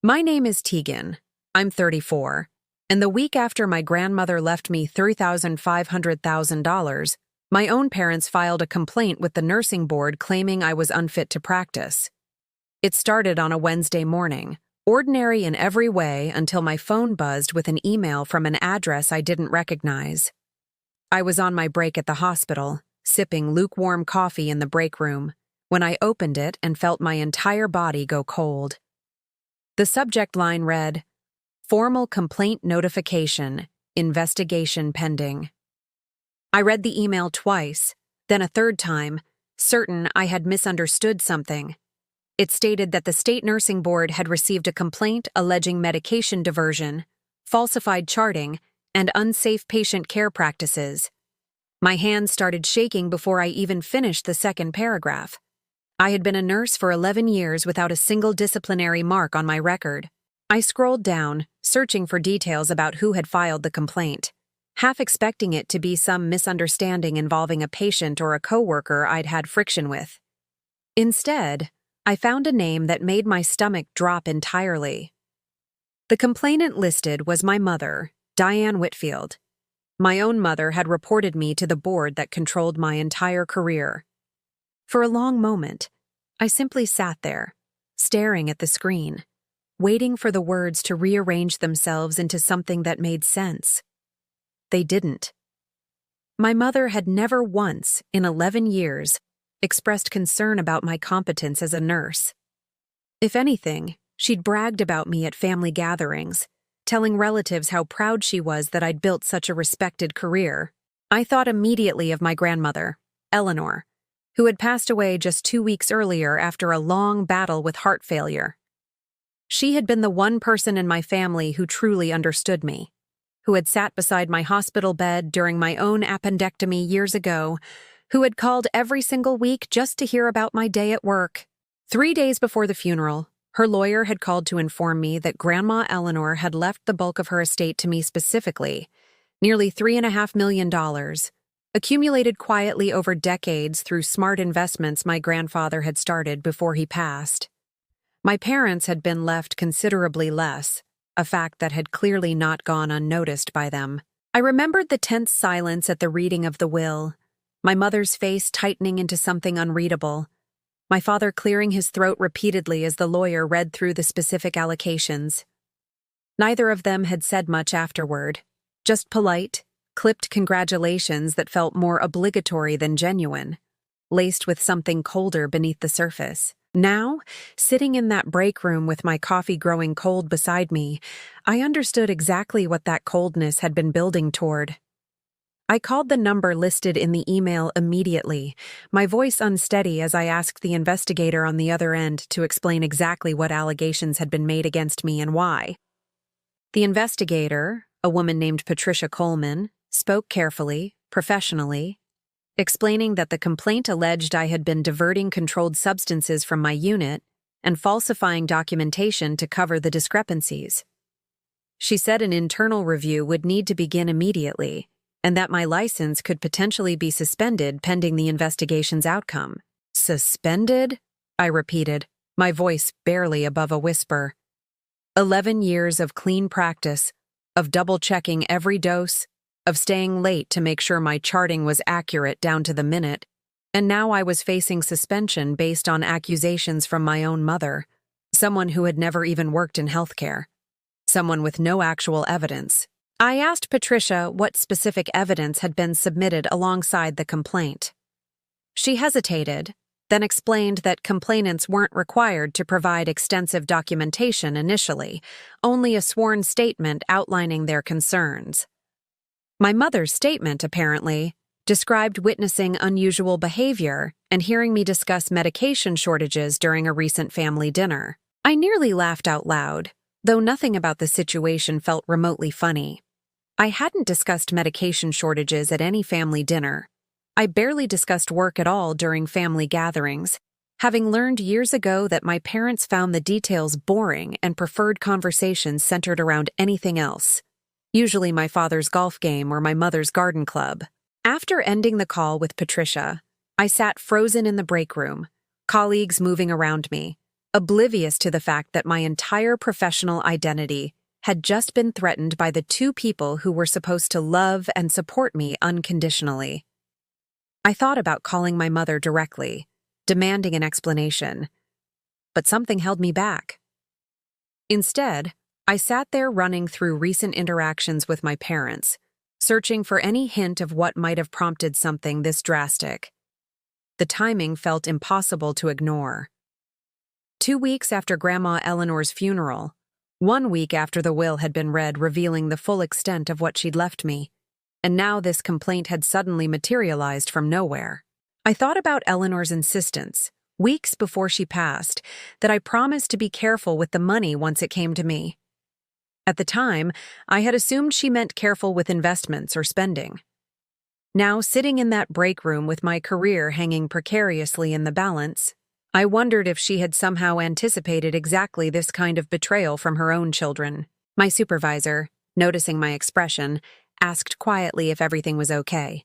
My name is Tegan. I'm 34. And the week after my grandmother left me $3,500,000, my own parents filed a complaint with the nursing board claiming I was unfit to practice. It started on a Wednesday morning, ordinary in every way until my phone buzzed with an email from an address I didn't recognize. I was on my break at the hospital, sipping lukewarm coffee in the break room, when I opened it and felt my entire body go cold. The subject line read, "Formal complaint notification, investigation pending." I read the email twice, then a third time, certain I had misunderstood something. It stated that the state nursing board had received a complaint alleging medication diversion, falsified charting, and unsafe patient care practices. My hands started shaking before I even finished the second paragraph. I had been a nurse for 11 years without a single disciplinary mark on my record. I scrolled down, searching for details about who had filed the complaint, half expecting it to be some misunderstanding involving a patient or a coworker I'd had friction with. Instead, I found a name that made my stomach drop entirely. The complainant listed was my mother, Diane Whitfield. My own mother had reported me to the board that controlled my entire career. For a long moment, I simply sat there, staring at the screen, waiting for the words to rearrange themselves into something that made sense. They didn't. My mother had never once, in 11 years, expressed concern about my competence as a nurse. If anything, she'd bragged about me at family gatherings, telling relatives how proud she was that I'd built such a respected career. I thought immediately of my grandmother, Eleanor, who had passed away just 2 weeks earlier after a long battle with heart failure. She had been the one person in my family who truly understood me, who had sat beside my hospital bed during my own appendectomy years ago, who had called every single week just to hear about my day at work. 3 days before the funeral, her lawyer had called to inform me that Grandma Eleanor had left the bulk of her estate to me specifically, nearly $3.5 million, accumulated quietly over decades through smart investments my grandfather had started before he passed. My parents had been left considerably less, a fact that had clearly not gone unnoticed by them. I remembered the tense silence at the reading of the will, my mother's face tightening into something unreadable, my father clearing his throat repeatedly as the lawyer read through the specific allocations. Neither of them had said much afterward, just polite, clipped congratulations that felt more obligatory than genuine, laced with something colder beneath the surface. Now, sitting in that break room with my coffee growing cold beside me, I understood exactly what that coldness had been building toward. I called the number listed in the email immediately, my voice unsteady as I asked the investigator on the other end to explain exactly what allegations had been made against me and why. The investigator, a woman named Patricia Coleman, spoke carefully, professionally, explaining that the complaint alleged I had been diverting controlled substances from my unit and falsifying documentation to cover the discrepancies. She said an internal review would need to begin immediately, and that my license could potentially be suspended pending the investigation's outcome. Suspended? I repeated, my voice barely above a whisper. 11 years of clean practice, of double-checking every dose, of staying late to make sure my charting was accurate down to the minute, and now I was facing suspension based on accusations from my own mother, someone who had never even worked in healthcare, someone with no actual evidence. I asked Patricia what specific evidence had been submitted alongside the complaint. She hesitated, then explained that complainants weren't required to provide extensive documentation initially, only a sworn statement outlining their concerns. My mother's statement, apparently, described witnessing unusual behavior and hearing me discuss medication shortages during a recent family dinner. I nearly laughed out loud, though nothing about the situation felt remotely funny. I hadn't discussed medication shortages at any family dinner. I barely discussed work at all during family gatherings, having learned years ago that my parents found the details boring and preferred conversations centered around anything else. Usually my father's golf game or my mother's garden club. After ending the call with Patricia, I sat frozen in the break room, colleagues moving around me, oblivious to the fact that my entire professional identity had just been threatened by the two people who were supposed to love and support me unconditionally. I thought about calling my mother directly, demanding an explanation, but something held me back. Instead, I sat there running through recent interactions with my parents, searching for any hint of what might have prompted something this drastic. The timing felt impossible to ignore. 2 weeks after Grandma Eleanor's funeral, 1 week after the will had been read revealing the full extent of what she'd left me, and now this complaint had suddenly materialized from nowhere. I thought about Eleanor's insistence, weeks before she passed, that I promised to be careful with the money once it came to me. At the time, I had assumed she meant careful with investments or spending. Now, sitting in that break room with my career hanging precariously in the balance, I wondered if she had somehow anticipated exactly this kind of betrayal from her own children. My supervisor, noticing my expression, asked quietly if everything was okay.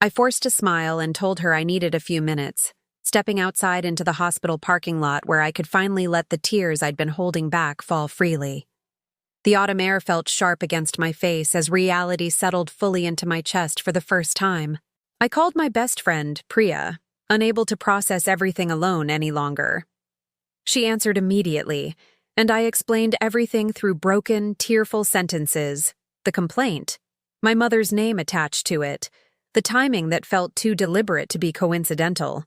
I forced a smile and told her I needed a few minutes, stepping outside into the hospital parking lot where I could finally let the tears I'd been holding back fall freely. The autumn air felt sharp against my face as reality settled fully into my chest for the first time. I called my best friend, Priya, unable to process everything alone any longer. She answered immediately, and I explained everything through broken, tearful sentences. The complaint, my mother's name attached to it, the timing that felt too deliberate to be coincidental.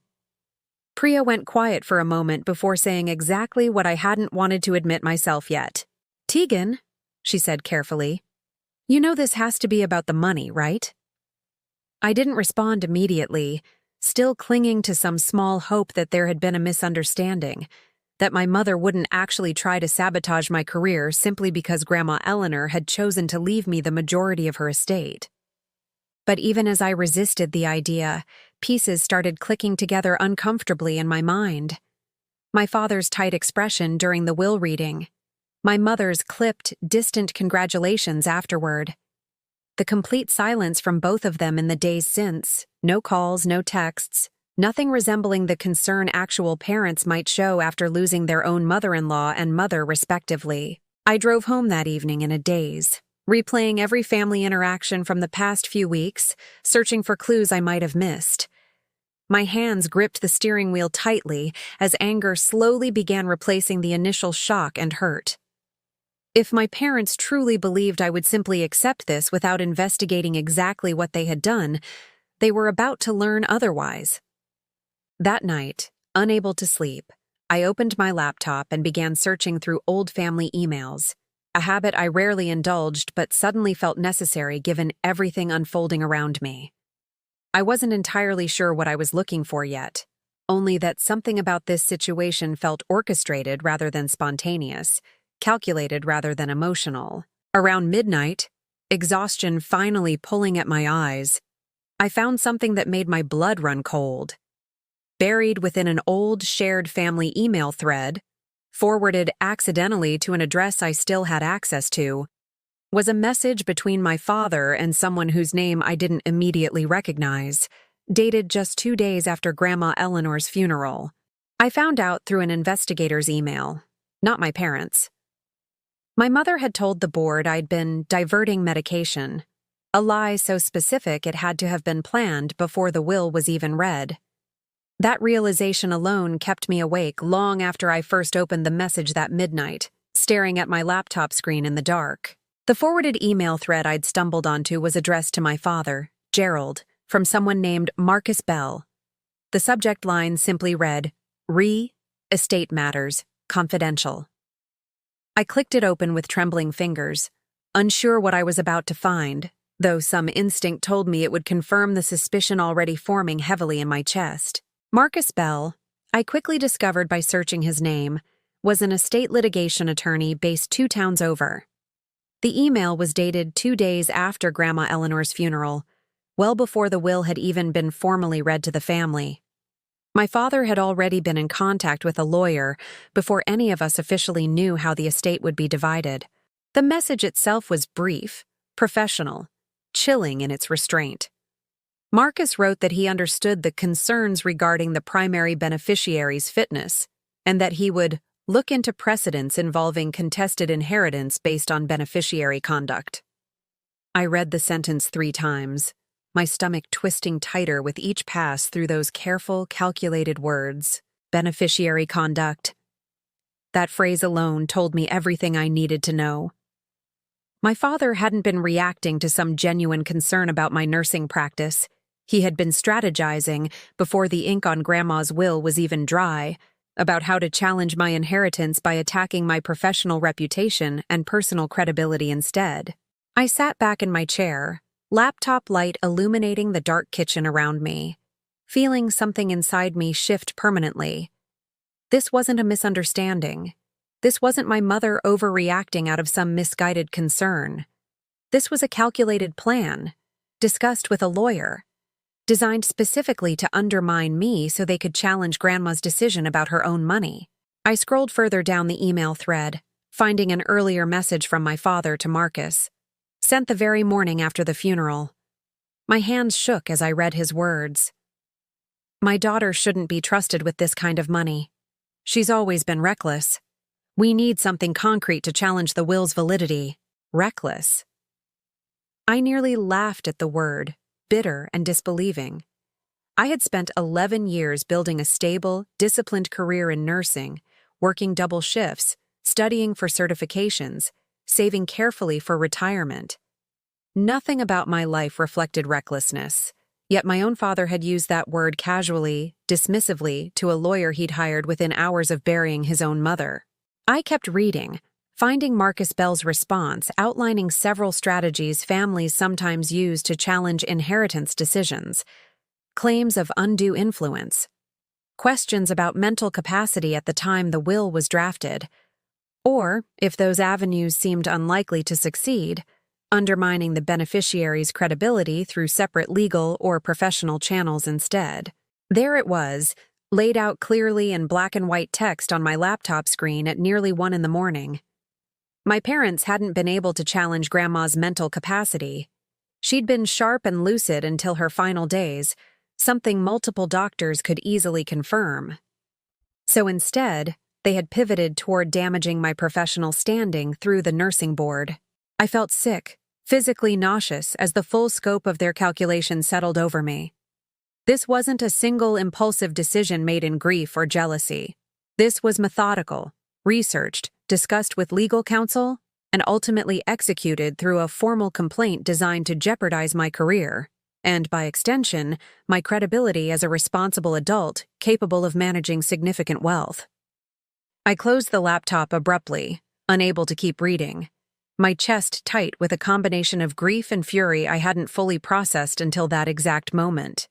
Priya went quiet for a moment before saying exactly what I hadn't wanted to admit myself yet. "Tegan," she said carefully, "you know this has to be about the money, right?" I didn't respond immediately, still clinging to some small hope that there had been a misunderstanding, that my mother wouldn't actually try to sabotage my career simply because Grandma Eleanor had chosen to leave me the majority of her estate. But even as I resisted the idea, pieces started clicking together uncomfortably in my mind. My father's tight expression during the will reading, my mother's clipped, distant congratulations afterward, the complete silence from both of them in the days since, no calls, no texts, nothing resembling the concern actual parents might show after losing their own mother-in-law and mother respectively. I drove home that evening in a daze, replaying every family interaction from the past few weeks, searching for clues I might have missed. My hands gripped the steering wheel tightly as anger slowly began replacing the initial shock and hurt. If my parents truly believed I would simply accept this without investigating exactly what they had done, they were about to learn otherwise. That night, unable to sleep, I opened my laptop and began searching through old family emails, a habit I rarely indulged but suddenly felt necessary given everything unfolding around me. I wasn't entirely sure what I was looking for yet, only that something about this situation felt orchestrated rather than spontaneous, calculated rather than emotional. Around midnight, exhaustion finally pulling at my eyes, I found something that made my blood run cold. Buried within an old shared family email thread, forwarded accidentally to an address I still had access to, was a message between my father and someone whose name I didn't immediately recognize, dated just 2 days after Grandma Eleanor's funeral. I found out through an investigator's email, not my parents'. My mother had told the board I'd been diverting medication, a lie so specific it had to have been planned before the will was even read. That realization alone kept me awake long after I first opened the message that midnight, staring at my laptop screen in the dark. The forwarded email thread I'd stumbled onto was addressed to my father, Gerald, from someone named Marcus Bell. The subject line simply read, "Estate matters, confidential." I clicked it open with trembling fingers, unsure what I was about to find, though some instinct told me it would confirm the suspicion already forming heavily in my chest. Marcus Bell, I quickly discovered by searching his name, was an estate litigation attorney based 2 towns over. The email was dated 2 days after Grandma Eleanor's funeral, well before the will had even been formally read to the family. My father had already been in contact with a lawyer before any of us officially knew how the estate would be divided. The message itself was brief, professional, chilling in its restraint. Marcus wrote that he understood the concerns regarding the primary beneficiary's fitness, and that he would look into precedents involving contested inheritance based on beneficiary conduct. I read the sentence 3 times, my stomach twisting tighter with each pass through those careful, calculated words. Beneficiary conduct. That phrase alone told me everything I needed to know. My father hadn't been reacting to some genuine concern about my nursing practice. He had been strategizing, before the ink on Grandma's will was even dry, about how to challenge my inheritance by attacking my professional reputation and personal credibility instead. I sat back in my chair, laptop light illuminating the dark kitchen around me, feeling something inside me shift permanently. This wasn't a misunderstanding. This wasn't my mother overreacting out of some misguided concern. This was a calculated plan, discussed with a lawyer, designed specifically to undermine me so they could challenge Grandma's decision about her own money. I scrolled further down the email thread, finding an earlier message from my father to Marcus, sent the very morning after the funeral. My hands shook as I read his words. My daughter shouldn't be trusted with this kind of money. She's always been reckless. We need something concrete to challenge the will's validity. Reckless. I nearly laughed at the word, bitter and disbelieving. I had spent 11 years building a stable, disciplined career in nursing, working double shifts, studying for certifications, saving carefully for retirement. Nothing about my life reflected recklessness. Yet my own father had used that word casually, dismissively, to a lawyer he'd hired within hours of burying his own mother. I kept reading, finding Marcus Bell's response outlining several strategies families sometimes use to challenge inheritance decisions, claims of undue influence, questions about mental capacity at the time the will was drafted, or, if those avenues seemed unlikely to succeed, undermining the beneficiary's credibility through separate legal or professional channels instead. There it was, laid out clearly in black and white text on my laptop screen at nearly 1 a.m. My parents hadn't been able to challenge Grandma's mental capacity. She'd been sharp and lucid until her final days, something multiple doctors could easily confirm. So instead, they had pivoted toward damaging my professional standing through the nursing board. I felt sick, physically nauseous as the full scope of their calculation settled over me. This wasn't a single impulsive decision made in grief or jealousy. This was methodical, researched, discussed with legal counsel, and ultimately executed through a formal complaint designed to jeopardize my career, and by extension, my credibility as a responsible adult capable of managing significant wealth. I closed the laptop abruptly, unable to keep reading, my chest tight with a combination of grief and fury I hadn't fully processed until that exact moment.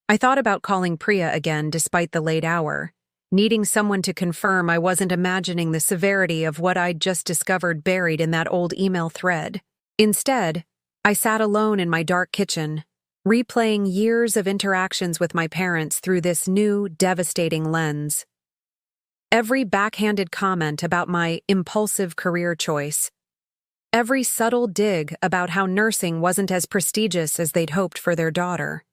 I thought about calling Priya again despite the late hour, needing someone to confirm I wasn't imagining the severity of what I'd just discovered buried in that old email thread. Instead, I sat alone in my dark kitchen, replaying years of interactions with my parents through this new, devastating lens. Every backhanded comment about my impulsive career choice, every subtle dig about how nursing wasn't as prestigious as they'd hoped for their daughter.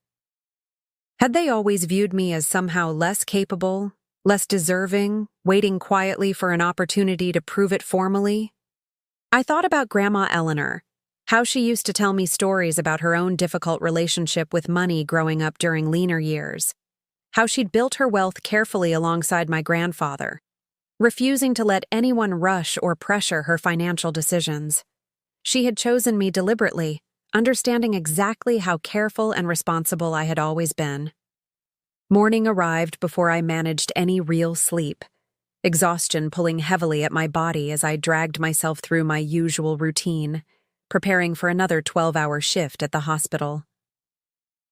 Had they always viewed me as somehow less capable, less deserving, waiting quietly for an opportunity to prove it formally? I thought about Grandma Eleanor, how she used to tell me stories about her own difficult relationship with money growing up during leaner years, how she'd built her wealth carefully alongside my grandfather, refusing to let anyone rush or pressure her financial decisions. She had chosen me deliberately, understanding exactly how careful and responsible I had always been. Morning arrived before I managed any real sleep, exhaustion pulling heavily at my body as I dragged myself through my usual routine, preparing for another 12-hour shift at the hospital.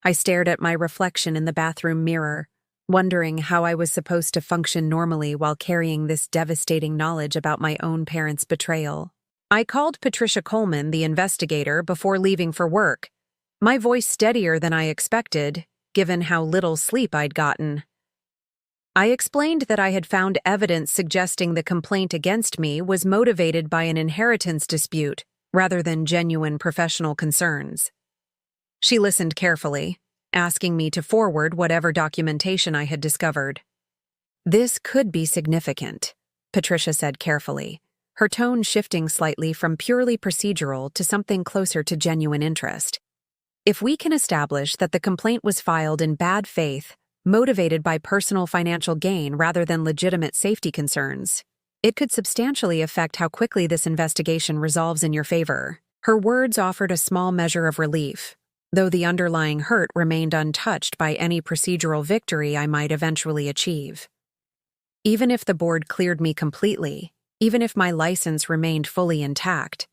I stared at my reflection in the bathroom mirror, wondering how I was supposed to function normally while carrying this devastating knowledge about my own parents' betrayal. I called Patricia Coleman, the investigator, before leaving for work, my voice steadier than I expected, given how little sleep I'd gotten. I explained that I had found evidence suggesting the complaint against me was motivated by an inheritance dispute rather than genuine professional concerns. She listened carefully, asking me to forward whatever documentation I had discovered. This could be significant, Patricia said carefully, her tone shifting slightly from purely procedural to something closer to genuine interest. If we can establish that the complaint was filed in bad faith, motivated by personal financial gain rather than legitimate safety concerns, it could substantially affect how quickly this investigation resolves in your favor. Her words offered a small measure of relief, though the underlying hurt remained untouched by any procedural victory I might eventually achieve. Even if the board cleared me completely, even if my license remained fully intact,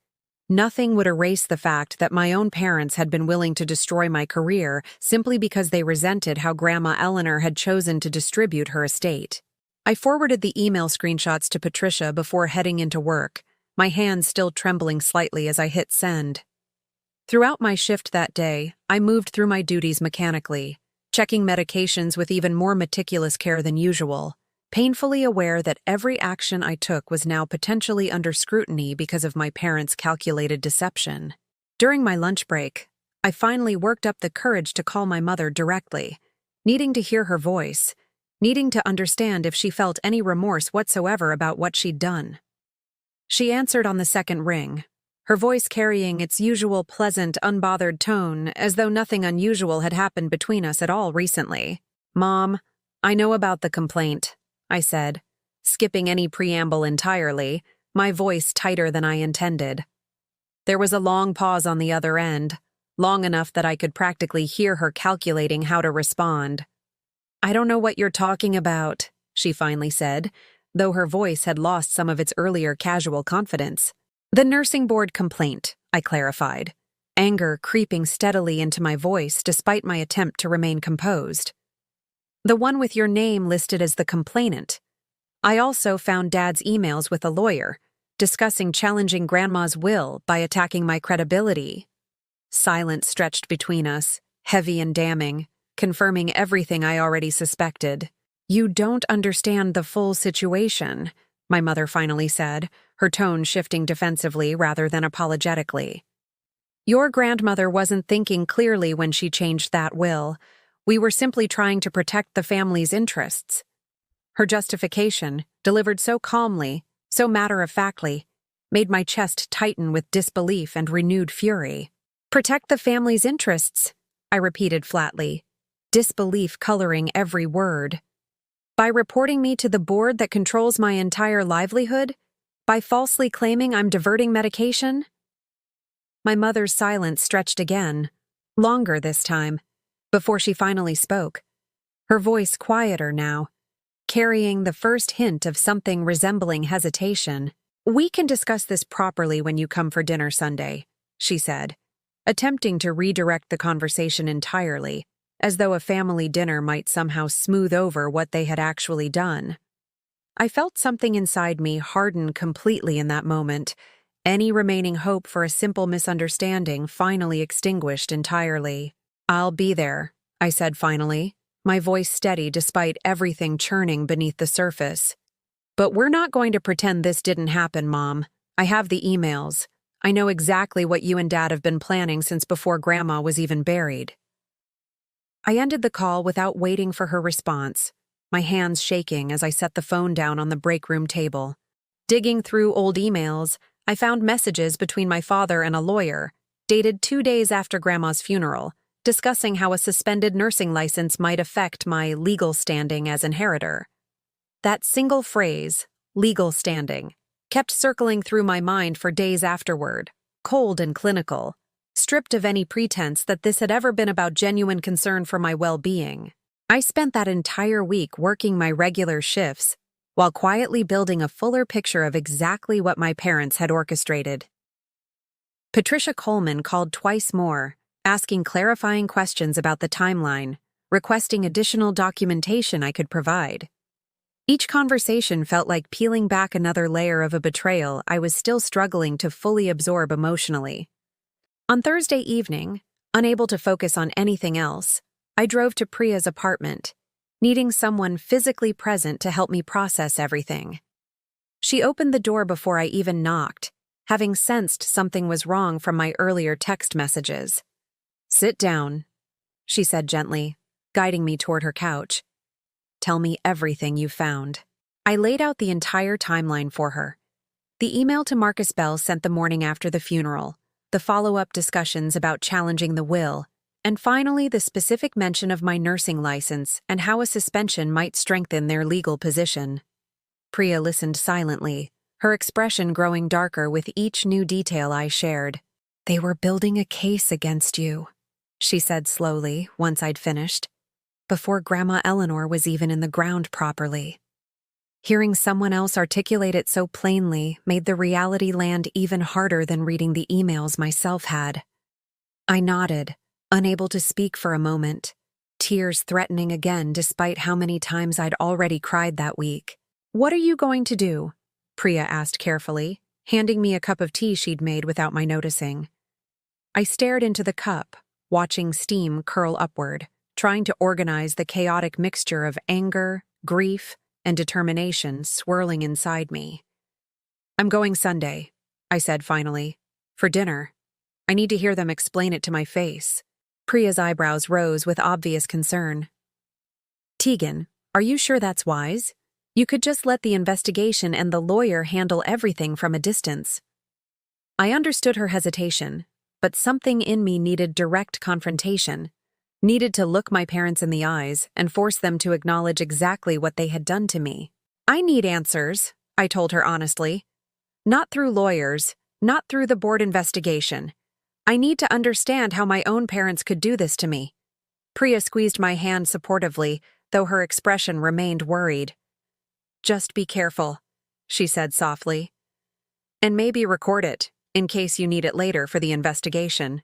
nothing would erase the fact that my own parents had been willing to destroy my career simply because they resented how Grandma Eleanor had chosen to distribute her estate. I forwarded the email screenshots to Patricia before heading into work, my hands still trembling slightly as I hit send. Throughout my shift that day, I moved through my duties mechanically, checking medications with even more meticulous care than usual, painfully aware that every action I took was now potentially under scrutiny because of my parents' calculated deception. During my lunch break, I finally worked up the courage to call my mother directly, needing to hear her voice, needing to understand if she felt any remorse whatsoever about what she'd done. She answered on the second ring, her voice carrying its usual pleasant, unbothered tone, as though nothing unusual had happened between us at all recently. "Mom, I know about the complaint," I said, skipping any preamble entirely, my voice tighter than I intended. There was a long pause on the other end, long enough that I could practically hear her calculating how to respond. "I don't know what you're talking about," she finally said, though her voice had lost some of its earlier casual confidence. "The nursing board complaint," I clarified, anger creeping steadily into my voice despite my attempt to remain composed. "The one with your name listed as the complainant. I also found Dad's emails with a lawyer, discussing challenging Grandma's will by attacking my credibility." Silence stretched between us, heavy and damning, confirming everything I already suspected. "You don't understand the full situation," my mother finally said, her tone shifting defensively rather than apologetically. "Your grandmother wasn't thinking clearly when she changed that will. We were simply trying to protect the family's interests." Her justification, delivered so calmly, so matter-of-factly, made my chest tighten with disbelief and renewed fury. "Protect the family's interests," I repeated flatly, disbelief coloring every word. "By reporting me to the board that controls my entire livelihood? By falsely claiming I'm diverting medication?" My mother's silence stretched again, longer this time, before she finally spoke, her voice quieter now, carrying the first hint of something resembling hesitation. "We can discuss this properly when you come for dinner Sunday," she said, attempting to redirect the conversation entirely, as though a family dinner might somehow smooth over what they had actually done. I felt something inside me harden completely in that moment, any remaining hope for a simple misunderstanding finally extinguished entirely. "I'll be there," I said finally, my voice steady despite everything churning beneath the surface. "But we're not going to pretend this didn't happen, Mom. I have the emails. I know exactly what you and Dad have been planning since before Grandma was even buried." I ended the call without waiting for her response, my hands shaking as I set the phone down on the break room table. Digging through old emails, I found messages between my father and a lawyer, dated 2 days after Grandma's funeral, discussing how a suspended nursing license might affect my legal standing as inheritor. That single phrase, legal standing, kept circling through my mind for days afterward, cold and clinical, stripped of any pretense that this had ever been about genuine concern for my well-being. I spent that entire week working my regular shifts, while quietly building a fuller picture of exactly what my parents had orchestrated. Patricia Coleman called twice more, asking clarifying questions about the timeline, requesting additional documentation I could provide. Each conversation felt like peeling back another layer of a betrayal I was still struggling to fully absorb emotionally. On Thursday evening, unable to focus on anything else, I drove to Priya's apartment, needing someone physically present to help me process everything. She opened the door before I even knocked, having sensed something was wrong from my earlier text messages. "Sit down," she said gently, guiding me toward her couch. tell me everything you found." I laid out the entire timeline for her. The email to Marcus Bell sent the morning after the funeral, the follow-up discussions about challenging the will, and finally the specific mention of my nursing license and how a suspension might strengthen their legal position. Priya listened silently, her expression growing darker with each new detail I shared. "They were building a case against you," she said slowly once I'd finished, "before Grandma Eleanor was even in the ground properly." Hearing someone else articulate it so plainly made the reality land even harder than reading the emails myself had. I nodded, unable to speak for a moment, tears threatening again despite how many times I'd already cried that week. "What are you going to do?" Priya asked carefully, handing me a cup of tea she'd made without my noticing. I stared into the cup, watching steam curl upward, trying to organize the chaotic mixture of anger, grief, and determination swirling inside me. "I'm going Sunday," I said finally, "for dinner. I need to hear them explain it to my face." Priya's eyebrows rose with obvious concern. "Tegan, are you sure that's wise? You could just let the investigation and the lawyer handle everything from a distance." I understood her hesitation, but something in me needed direct confrontation, needed to look my parents in the eyes and force them to acknowledge exactly what they had done to me. "I need answers," I told her honestly. "Not through lawyers, not through the board investigation. I need to understand how my own parents could do this to me." Priya squeezed my hand supportively, though her expression remained worried. "Just be careful," she said softly. "And maybe record it, in case you need it later for the investigation."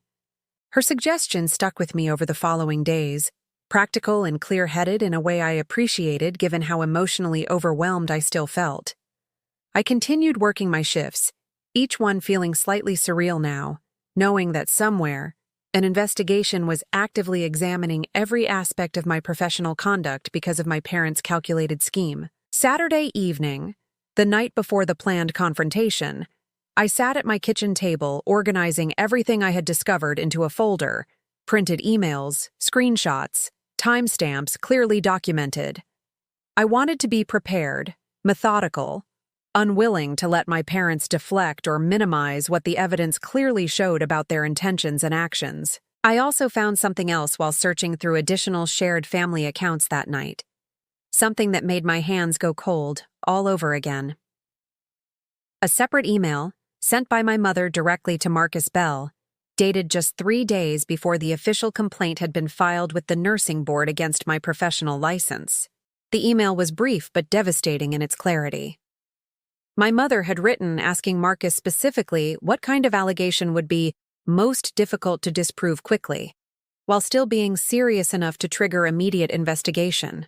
Her suggestion stuck with me over the following days, practical and clear-headed in a way I appreciated given how emotionally overwhelmed I still felt. I continued working my shifts, each one feeling slightly surreal now, knowing that somewhere, an investigation was actively examining every aspect of my professional conduct because of my parents' calculated scheme. Saturday evening, the night before the planned confrontation, I sat at my kitchen table organizing everything I had discovered into a folder, printed emails, screenshots, timestamps clearly documented. I wanted to be prepared, methodical, unwilling to let my parents deflect or minimize what the evidence clearly showed about their intentions and actions. I also found something else while searching through additional shared family accounts that night. Something that made my hands go cold all over again. A separate email, sent by my mother directly to Marcus Bell, dated just 3 days before the official complaint had been filed with the nursing board against my professional license. The email was brief but devastating in its clarity. My mother had written asking Marcus specifically what kind of allegation would be most difficult to disprove quickly, while still being serious enough to trigger immediate investigation.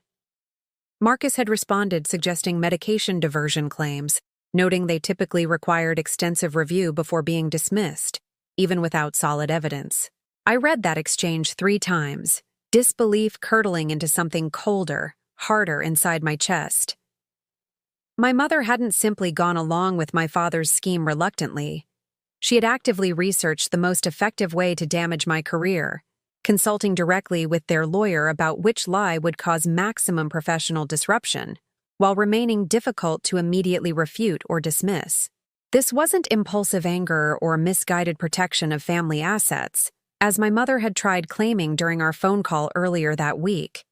Marcus had responded suggesting medication diversion claims, noting they typically required extensive review before being dismissed, even without solid evidence. I read that exchange 3 times, disbelief curdling into something colder, harder inside my chest. My mother hadn't simply gone along with my father's scheme reluctantly. She had actively researched the most effective way to damage my career, consulting directly with their lawyer about which lie would cause maximum professional disruption, while remaining difficult to immediately refute or dismiss. This wasn't impulsive anger or misguided protection of family assets, as my mother had tried claiming during our phone call earlier that week.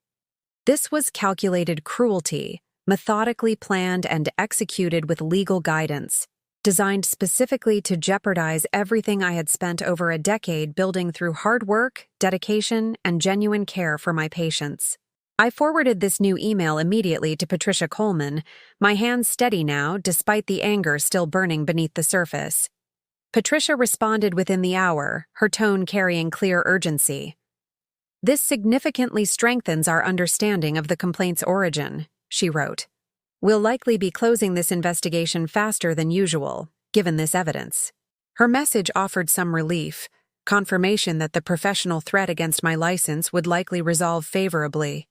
This was calculated cruelty, methodically planned and executed with legal guidance, designed specifically to jeopardize everything I had spent over a decade building through hard work, dedication, and genuine care for my patients. I forwarded this new email immediately to Patricia Coleman, my hands steady now despite the anger still burning beneath the surface. Patricia responded within the hour, her tone carrying clear urgency. "This significantly strengthens our understanding of the complaint's origin," she wrote. "We'll likely be closing this investigation faster than usual, given this evidence." Her message offered some relief, confirmation that the professional threat against my license would likely resolve favorably.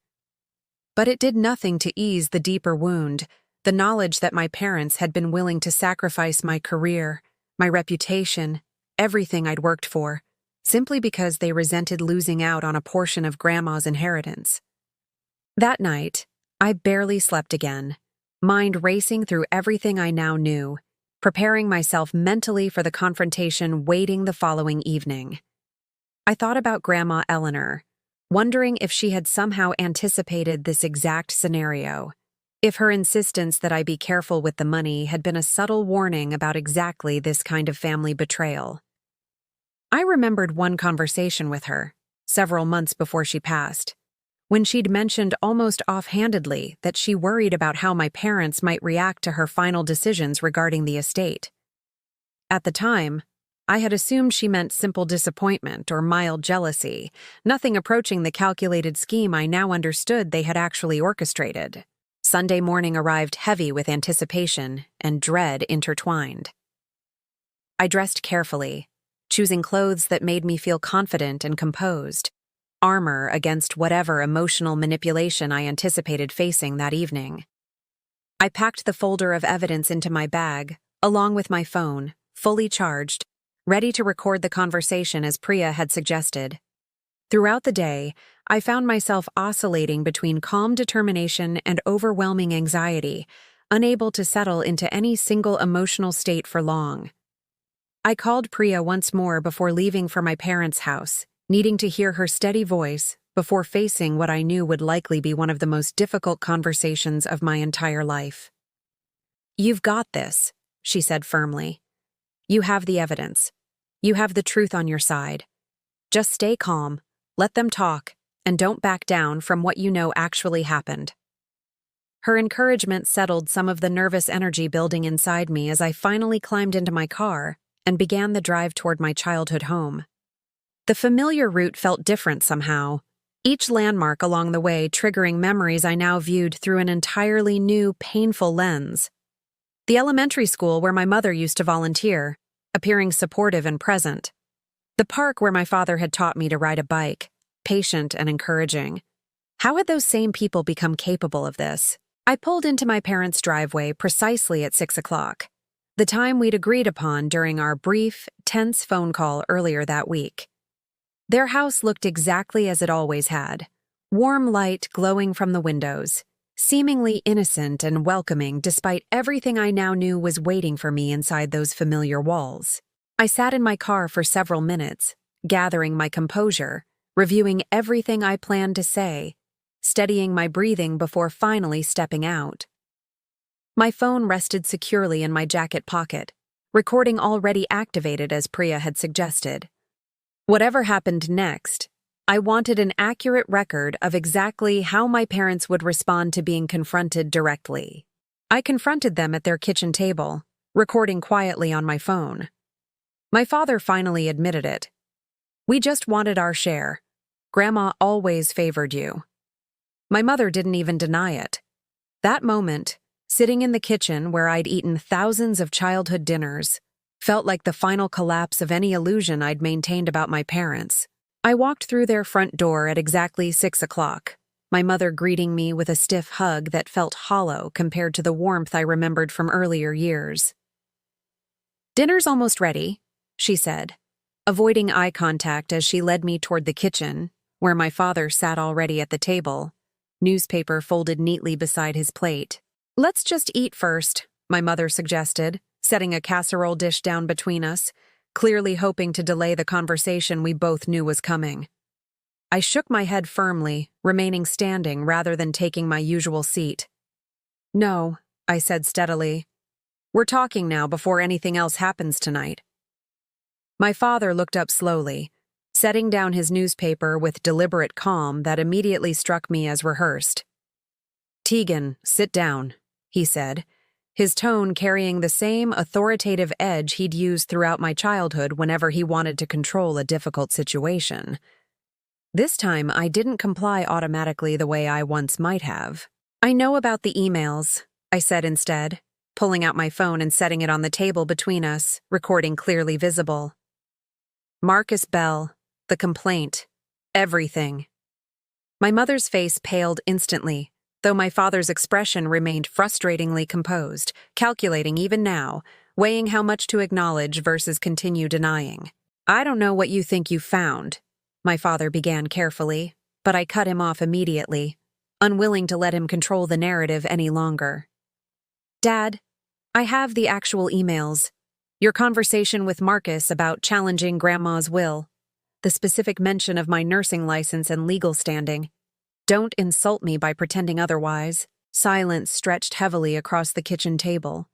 But it did nothing to ease the deeper wound, the knowledge that my parents had been willing to sacrifice my career, my reputation, everything I'd worked for, simply because they resented losing out on a portion of Grandma's inheritance. That night, I barely slept again, mind racing through everything I now knew, preparing myself mentally for the confrontation waiting the following evening. I thought about Grandma Eleanor, wondering if she had somehow anticipated this exact scenario, if her insistence that I be careful with the money had been a subtle warning about exactly this kind of family betrayal. I remembered one conversation with her, several months before she passed, when she'd mentioned almost offhandedly that she worried about how my parents might react to her final decisions regarding the estate. At the time, I had assumed she meant simple disappointment or mild jealousy, nothing approaching the calculated scheme I now understood they had actually orchestrated. Sunday morning arrived heavy with anticipation and dread intertwined. I dressed carefully, choosing clothes that made me feel confident and composed, armor against whatever emotional manipulation I anticipated facing that evening. I packed the folder of evidence into my bag, along with my phone, fully charged, ready to record the conversation as Priya had suggested. Throughout the day, I found myself oscillating between calm determination and overwhelming anxiety, unable to settle into any single emotional state for long. I called Priya once more before leaving for my parents' house, needing to hear her steady voice before facing what I knew would likely be one of the most difficult conversations of my entire life. "You've got this," she said firmly. "You have the evidence. You have the truth on your side. Just stay calm, let them talk, and don't back down from what you know actually happened." Her encouragement settled some of the nervous energy building inside me as I finally climbed into my car and began the drive toward my childhood home. The familiar route felt different somehow, each landmark along the way triggering memories I now viewed through an entirely new, painful lens. The elementary school where my mother used to volunteer, appearing supportive and present. The park where my father had taught me to ride a bike, patient and encouraging. How had those same people become capable of this? I pulled into my parents' driveway precisely at 6 o'clock, the time we'd agreed upon during our brief, tense phone call earlier that week. Their house looked exactly as it always had, warm light glowing from the windows, seemingly innocent and welcoming despite everything I now knew was waiting for me inside those familiar walls. I sat in my car for several minutes, gathering my composure, reviewing everything I planned to say, steadying my breathing before finally stepping out. My phone rested securely in my jacket pocket, recording already activated as Priya had suggested. Whatever happened next, I wanted an accurate record of exactly how my parents would respond to being confronted directly. I confronted them at their kitchen table, recording quietly on my phone. My father finally admitted it. "We just wanted our share. Grandma always favored you." My mother didn't even deny it. That moment, sitting in the kitchen where I'd eaten thousands of childhood dinners, felt like the final collapse of any illusion I'd maintained about my parents. I walked through their front door at exactly 6 o'clock, my mother greeting me with a stiff hug that felt hollow compared to the warmth I remembered from earlier years. "Dinner's almost ready," she said, avoiding eye contact as she led me toward the kitchen, where my father sat already at the table, newspaper folded neatly beside his plate. "Let's just eat first," my mother suggested, setting a casserole dish down between us, clearly hoping to delay the conversation we both knew was coming. I shook my head firmly, remaining standing rather than taking my usual seat. "No," I said steadily. "We're talking now before anything else happens tonight." My father looked up slowly, setting down his newspaper with deliberate calm that immediately struck me as rehearsed. "Tegan, sit down," he said, his tone carrying the same authoritative edge he'd used throughout my childhood whenever he wanted to control a difficult situation. This time, I didn't comply automatically the way I once might have. "I know about the emails," I said instead, pulling out my phone and setting it on the table between us, recording clearly visible. "Marcus Bell, the complaint, everything." My mother's face paled instantly, though my father's expression remained frustratingly composed, calculating even now, weighing how much to acknowledge versus continue denying. "I don't know what you think you found," my father began carefully, but I cut him off immediately. unwilling to let him control the narrative any longer. Dad, I have the actual emails. Your conversation with Marcus about challenging Grandma's will. The specific mention of my nursing license and legal standing. Don't insult me by pretending otherwise. Silence stretched heavily across the kitchen table,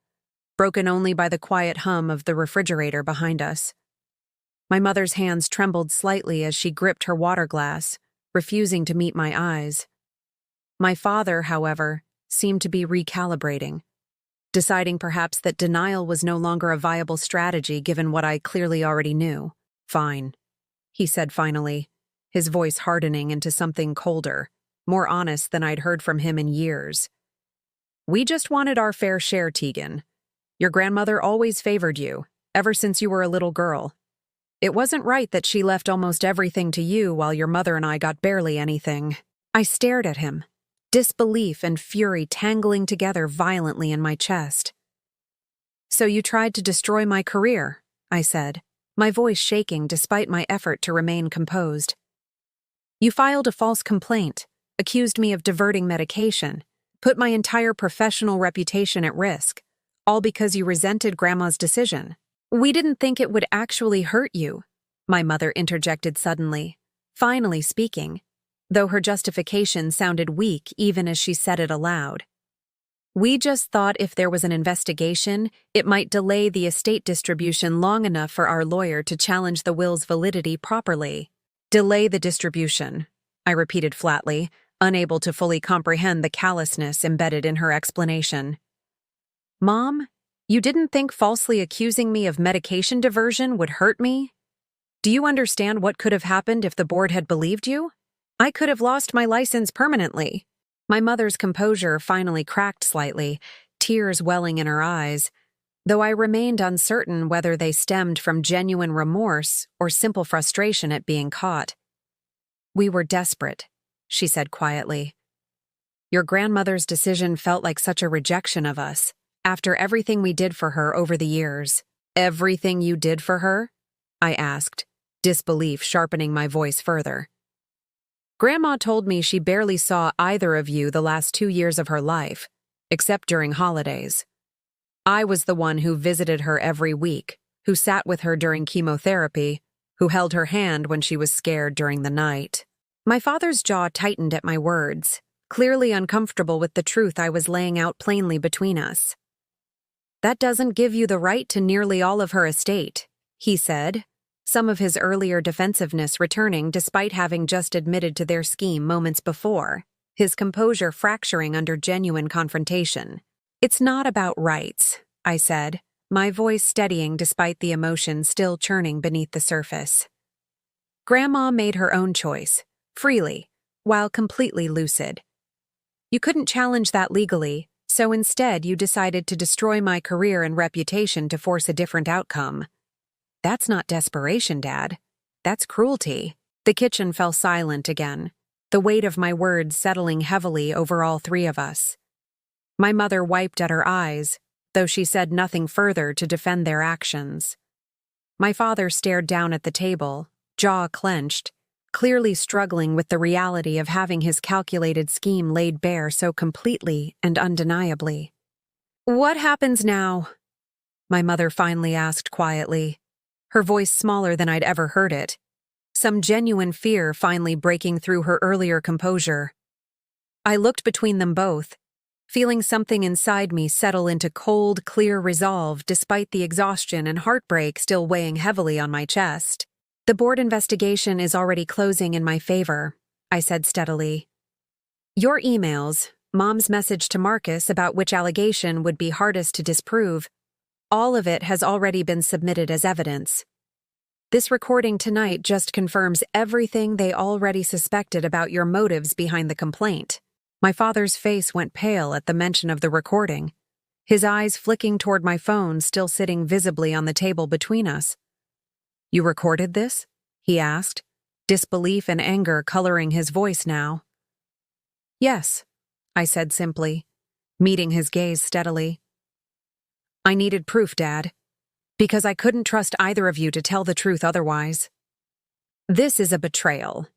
broken only by the quiet hum of the refrigerator behind us. My mother's hands trembled slightly as she gripped her water glass, refusing to meet my eyes. My father, however, seemed to be recalibrating, deciding perhaps that denial was no longer a viable strategy given what I clearly already knew. Fine, he said finally, his voice hardening into something colder, more honest than I'd heard from him in years. We just wanted our fair share, Tegan. Your grandmother always favored you, ever since you were a little girl. It wasn't right that she left almost everything to you while your mother and I got barely anything. I stared at him, disbelief and fury tangling together violently in my chest. So you tried to destroy my career, I said, my voice shaking despite my effort to remain composed. You filed a false complaint, accused me of diverting medication, put my entire professional reputation at risk, all because you resented Grandma's decision. We didn't think it would actually hurt you, my mother interjected suddenly, finally speaking, though her justification sounded weak even as she said it aloud. We just thought if there was an investigation, it might delay the estate distribution long enough for our lawyer to challenge the will's validity properly. Delay the distribution, I repeated flatly, unable to fully comprehend the callousness embedded in her explanation. Mom, you didn't think falsely accusing me of medication diversion would hurt me? Do you understand what could have happened if the board had believed you? I could have lost my license permanently. My mother's composure finally cracked slightly, tears welling in her eyes, though I remained uncertain whether they stemmed from genuine remorse or simple frustration at being caught. We were desperate, she said quietly. Your grandmother's decision felt like such a rejection of us, after everything we did for her over the years. Everything you did for her? I asked, disbelief sharpening my voice further. Grandma told me she barely saw either of you the last 2 years of her life, except during holidays. I was the one who visited her every week, who sat with her during chemotherapy, who held her hand when she was scared during the night. My father's jaw tightened at my words, clearly uncomfortable with the truth I was laying out plainly between us. That doesn't give you the right to nearly all of her estate, he said, some of his earlier defensiveness returning despite having just admitted to their scheme moments before, his composure fracturing under genuine confrontation. It's not about rights, I said, my voice steadying despite the emotion still churning beneath the surface. Grandma made her own choice, freely, while completely lucid. You couldn't challenge that legally, so instead you decided to destroy my career and reputation to force a different outcome. That's not desperation, Dad. That's cruelty. The kitchen fell silent again, the weight of my words settling heavily over all three of us. My mother wiped at her eyes, though she said nothing further to defend their actions. My father stared down at the table, jaw clenched, clearly struggling with the reality of having his calculated scheme laid bare so completely and undeniably. What happens now? My mother finally asked quietly, her voice smaller than I'd ever heard it, some genuine fear finally breaking through her earlier composure. I looked between them both, feeling something inside me settle into cold, clear resolve despite the exhaustion and heartbreak still weighing heavily on my chest. The board investigation is already closing in my favor, I said steadily. Your emails, Mom's message to Marcus about which allegation would be hardest to disprove, all of it has already been submitted as evidence. This recording tonight just confirms everything they already suspected about your motives behind the complaint. My father's face went pale at the mention of the recording, his eyes flicking toward my phone still sitting visibly on the table between us. You recorded this? He asked, disbelief and anger coloring his voice now. Yes, I said simply, meeting his gaze steadily. I needed proof, Dad, because I couldn't trust either of you to tell the truth otherwise. This is a betrayal,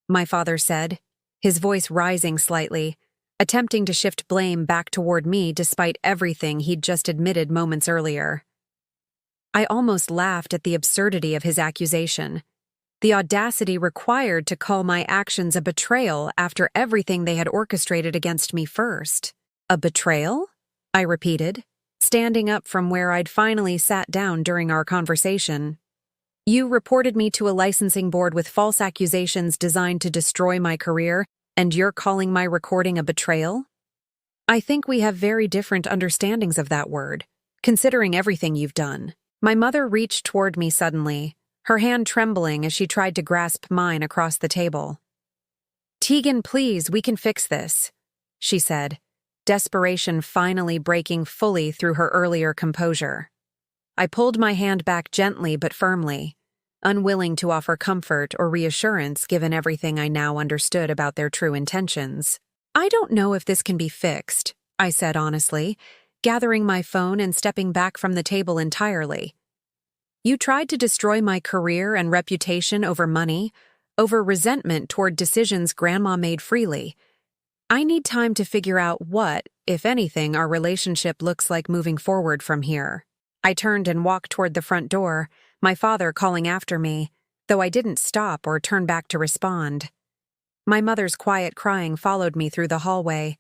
my father said, his voice rising slightly, attempting to shift blame back toward me despite everything he'd just admitted moments earlier. I almost laughed at the absurdity of his accusation, the audacity required to call my actions a betrayal after everything they had orchestrated against me first. A betrayal? I repeated, standing up from where I'd finally sat down during our conversation. You reported me to a licensing board with false accusations designed to destroy my career, and you're calling my recording a betrayal? I think we have very different understandings of that word, considering everything you've done. My mother reached toward me suddenly, her hand trembling as she tried to grasp mine across the table. Tegan, please, we can fix this, she said, desperation finally breaking fully through her earlier composure. I pulled my hand back gently but firmly, unwilling to offer comfort or reassurance given everything I now understood about their true intentions. I don't know if this can be fixed, I said honestly, gathering my phone and stepping back from the table entirely. You tried to destroy my career and reputation over money, over resentment toward decisions Grandma made freely. I need time to figure out what, if anything, our relationship looks like moving forward from here. I turned and walked toward the front door, my father calling after me, though I didn't stop or turn back to respond. My mother's quiet crying followed me through the hallway,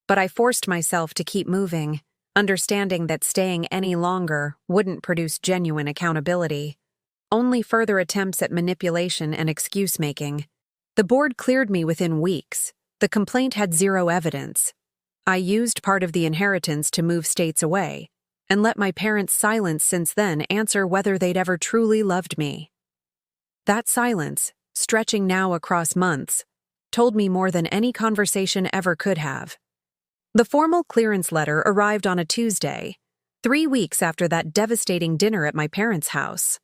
but I forced myself to keep moving, understanding that staying any longer wouldn't produce genuine accountability. Only further attempts at manipulation and excuse-making. The board cleared me within weeks. The complaint had zero evidence. I used part of the inheritance to move states away, and let my parents' silence since then answer whether they'd ever truly loved me. That silence, stretching now across months, told me more than any conversation ever could have. The formal clearance letter arrived on a Tuesday, 3 weeks after that devastating dinner at my parents' house.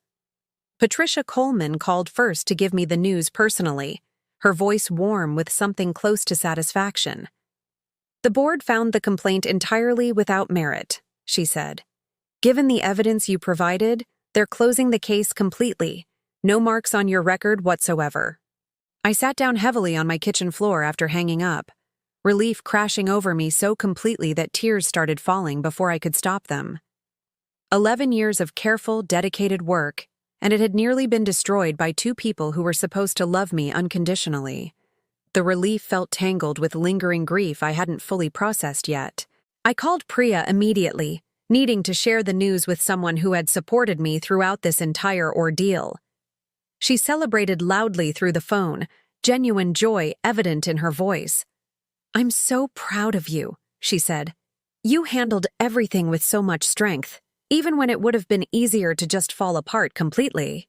Patricia Coleman called first to give me the news personally, her voice warm with something close to satisfaction. The board found the complaint entirely without merit, she said. Given the evidence you provided, they're closing the case completely. No marks on your record whatsoever. I sat down heavily on my kitchen floor after hanging up, relief crashing over me so completely that tears started falling before I could stop them. 11 years of careful, dedicated work, and it had nearly been destroyed by 2 people who were supposed to love me unconditionally. The relief felt tangled with lingering grief I hadn't fully processed yet. I called Priya immediately, needing to share the news with someone who had supported me throughout this entire ordeal. She celebrated loudly through the phone, genuine joy evident in her voice. I'm so proud of you, she said. You handled everything with so much strength, even when it would have been easier to just fall apart completely.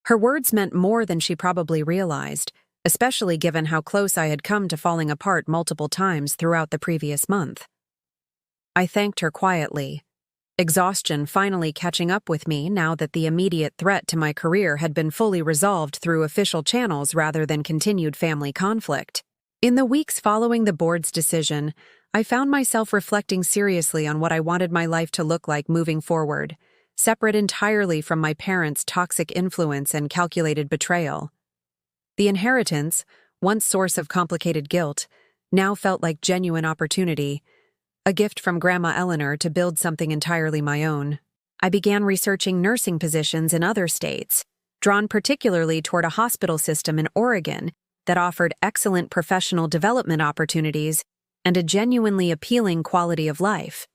Her words meant more than she probably realized, especially given how close I had come to falling apart multiple times throughout the previous month. I thanked her quietly, exhaustion finally catching up with me now that the immediate threat to my career had been fully resolved through official channels rather than continued family conflict. In the weeks following the board's decision, I found myself reflecting seriously on what I wanted my life to look like moving forward, separate entirely from my parents' toxic influence and calculated betrayal. The inheritance, once source of complicated guilt, now felt like genuine opportunity, a gift from Grandma Eleanor to build something entirely my own. I began researching nursing positions in other states, drawn particularly toward a hospital system in Oregon that offered excellent professional development opportunities and a genuinely appealing quality of life.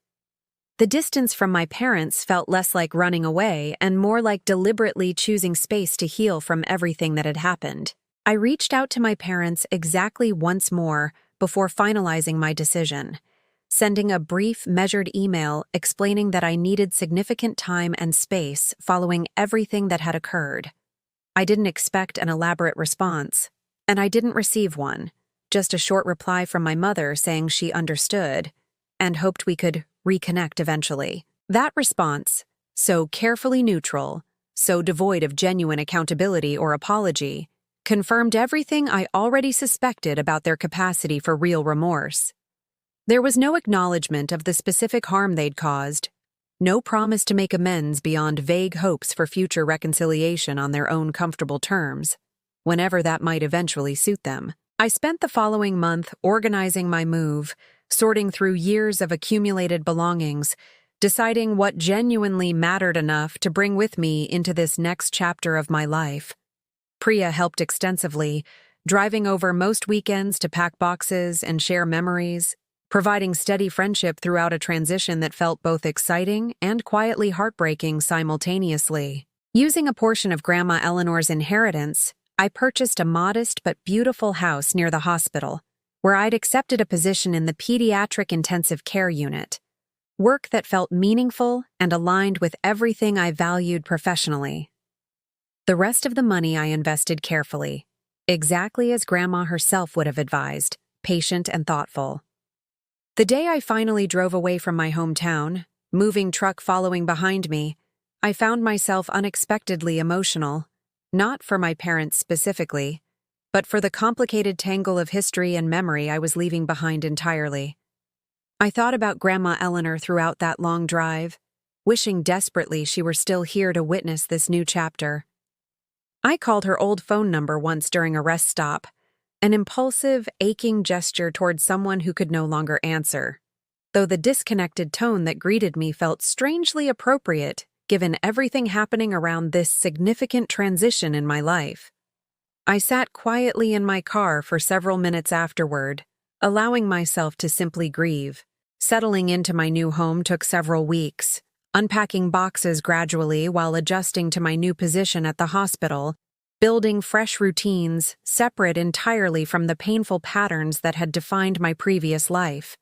The distance from my parents felt less like running away and more like deliberately choosing space to heal from everything that had happened. I reached out to my parents exactly once more before finalizing my decision, sending a brief, measured email explaining that I needed significant time and space following everything that had occurred. I didn't expect an elaborate response, and I didn't receive one, just a short reply from my mother saying she understood and hoped we could reconnect eventually. That response, so carefully neutral, so devoid of genuine accountability or apology, confirmed everything I already suspected about their capacity for real remorse. There was no acknowledgement of the specific harm they'd caused, no promise to make amends beyond vague hopes for future reconciliation on their own comfortable terms, whenever that might eventually suit them. I spent the following month organizing my move, sorting through years of accumulated belongings, deciding what genuinely mattered enough to bring with me into this next chapter of my life. Priya helped extensively, driving over most weekends to pack boxes and share memories, providing steady friendship throughout a transition that felt both exciting and quietly heartbreaking simultaneously. Using a portion of Grandma Eleanor's inheritance, I purchased a modest but beautiful house near the hospital, where I'd accepted a position in the pediatric intensive care unit, work that felt meaningful and aligned with everything I valued professionally. The rest of the money I invested carefully, exactly as Grandma herself would have advised, patient and thoughtful. The day I finally drove away from my hometown, moving truck following behind me, I found myself unexpectedly emotional, not for my parents specifically, but for the complicated tangle of history and memory I was leaving behind entirely. I thought about Grandma Eleanor throughout that long drive, wishing desperately she were still here to witness this new chapter. I called her old phone number once during a rest stop, an impulsive, aching gesture towards someone who could no longer answer, though the disconnected tone that greeted me felt strangely appropriate given everything happening around this significant transition in my life. I sat quietly in my car for several minutes afterward, allowing myself to simply grieve. Settling into my new home took several weeks, unpacking boxes gradually while adjusting to my new position at the hospital, building fresh routines separate entirely from the painful patterns that had defined my previous life.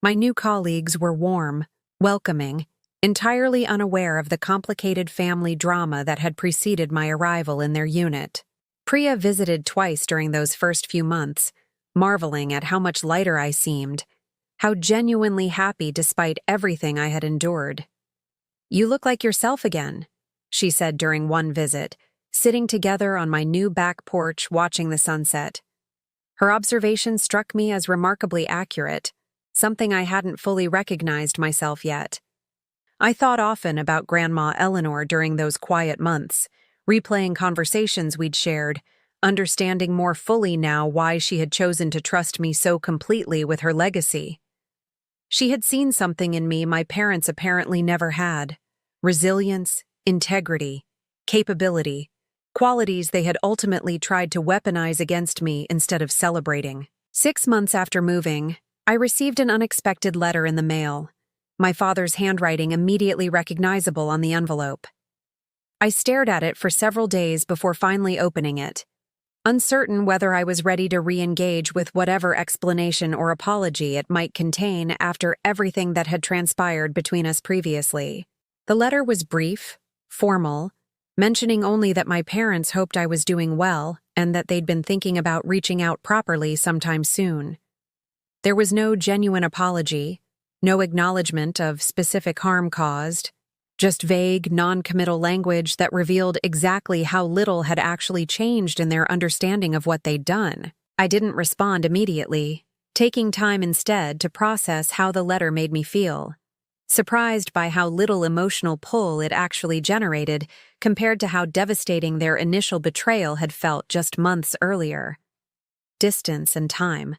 My new colleagues were warm, welcoming, entirely unaware of the complicated family drama that had preceded my arrival in their unit. Priya visited twice during those first few months, marveling at how much lighter I seemed, how genuinely happy despite everything I had endured. "You look like yourself again," she said during one visit, sitting together on my new back porch watching the sunset. Her observation struck me as remarkably accurate, something I hadn't fully recognized myself yet. I thought often about Grandma Eleanor during those quiet months, replaying conversations we'd shared, understanding more fully now why she had chosen to trust me so completely with her legacy. She had seen something in me my parents apparently never had: resilience, integrity, capability, qualities they had ultimately tried to weaponize against me instead of celebrating. 6 months after moving, I received an unexpected letter in the mail, my father's handwriting immediately recognizable on the envelope. I stared at it for several days before finally opening it, uncertain whether I was ready to re-engage with whatever explanation or apology it might contain after everything that had transpired between us previously. The letter was brief, formal, mentioning only that my parents hoped I was doing well and that they'd been thinking about reaching out properly sometime soon. There was no genuine apology, no acknowledgement of specific harm caused, just vague, non-committal language that revealed exactly how little had actually changed in their understanding of what they'd done. I didn't respond immediately, taking time instead to process how the letter made me feel, surprised by how little emotional pull it actually generated compared to how devastating their initial betrayal had felt just months earlier. Distance and time,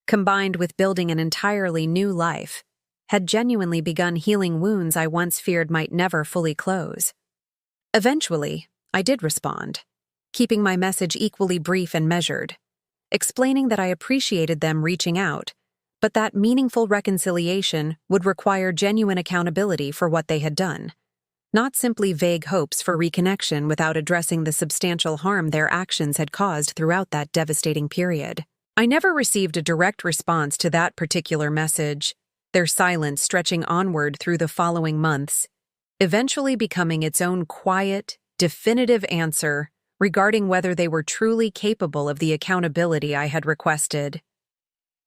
combined with building an entirely new life, had genuinely begun healing wounds I once feared might never fully close. Eventually, I did respond, keeping my message equally brief and measured, explaining that I appreciated them reaching out, but that meaningful reconciliation would require genuine accountability for what they had done, not simply vague hopes for reconnection without addressing the substantial harm their actions had caused throughout that devastating period. I never received a direct response to that particular message, their silence stretching onward through the following months, eventually becoming its own quiet, definitive answer regarding whether they were truly capable of the accountability I had requested.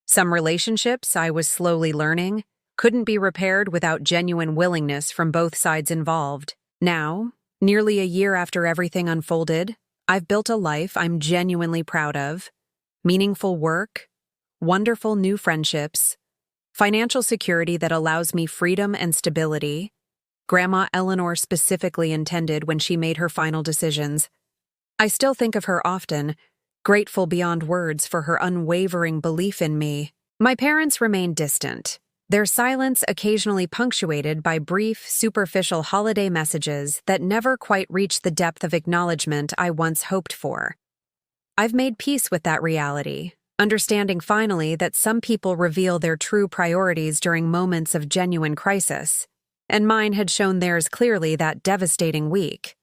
Some relationships, I was slowly learning, couldn't be repaired without genuine willingness from both sides involved. Now, nearly a year after everything unfolded, I've built a life I'm genuinely proud of, meaningful work, wonderful new friendships, financial security that allows me freedom and stability, Grandma Eleanor specifically intended when she made her final decisions. I still think of her often, grateful beyond words for her unwavering belief in me. My parents remained distant, their silence occasionally punctuated by brief, superficial holiday messages that never quite reached the depth of acknowledgement I once hoped for. I've made peace with that reality, understanding finally that some people reveal their true priorities during moments of genuine crisis, and mine had shown theirs clearly that devastating week.